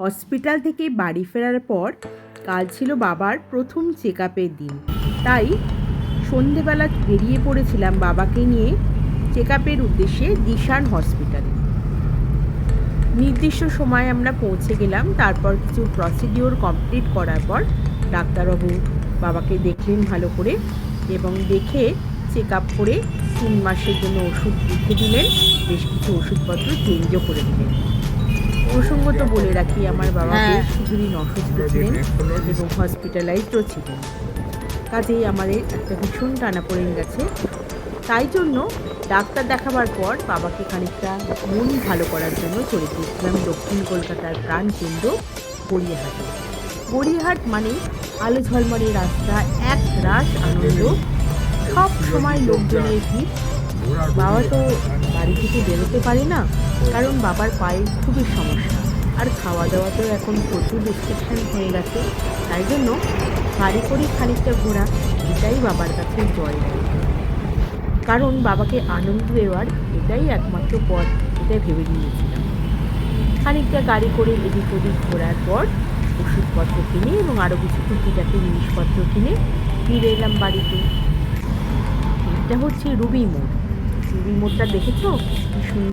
Hospital থেকে বাড়ি ফেরার পর কাল ছিল বাবার প্রথম চেক আপের দিন। তাই সন্ধেবেলা বেরিয়ে পড়েছিলাম বাবাকে নিয়ে চেক আপের উদ্দেশ্যে দিশান হসপিটালে। নির্দিষ্ট সময়ে আমরা পৌঁছে গেলাম। তারপর কিছু প্রসিডিওর কমপ্লিট করার পর ডাক্তারবাবু বাবাকে দেখলেন ভালো করে এবং দেখে চেক আপ করে 3 মাসের জন্য ওষুধ লিখে দিলেন, বেশ কিছু ওষুধপত্র চেঞ্জও করে দিলেন। প্রসঙ্গত বলে রাখি, আমার বাবা বেশ কিছুদিন অসুস্থ ছিলেন এবং হসপিটালাইজডও ছিলেন। কাজেই আমাদের একটা ভীষণ টানাপোড়েন গেছে। তাই জন্য ডাক্তার দেখাবার পর বাবাকে খানিকটা মন ভালো করার জন্য চলে গিয়েছিলাম দক্ষিণ কলকাতার প্রাণকেন্দ্র গড়িয়াহাটে। গড়িয়াহাট মানে আলো ঝলমলে রাস্তা, এক রাস আনন্দ, সব সময় লোকজনের ভিড়। বাবা তো বাড়ি থেকে বেরোতে পারে না, কারণ বাবার পায়ে খুবই সমস্যা, আর খাওয়া দাওয়াতেও এখন প্রচুর রেস্ট্রিকশন হয়ে গেছে। তাই জন্য গাড়ি করে খানিকটা ঘোরা, এটাই বাবার কাছে জয়। কারণ বাবাকে আনন্দ দেওয়ার এটাই একমাত্র পথ, এটা ভেবে নিয়েছিলাম। খানিকটা গাড়ি করে এদিক ওদিক ঘোরার পর ওষুধপত্র কিনে এবং আরও কিছু টুকিটাকি জিনিসপত্র কিনে ফিরে এলাম বাড়িতে। এটা হচ্ছে রুবি মোড়। রুবি মোড়টা দেখেছো? কি সুন্দর।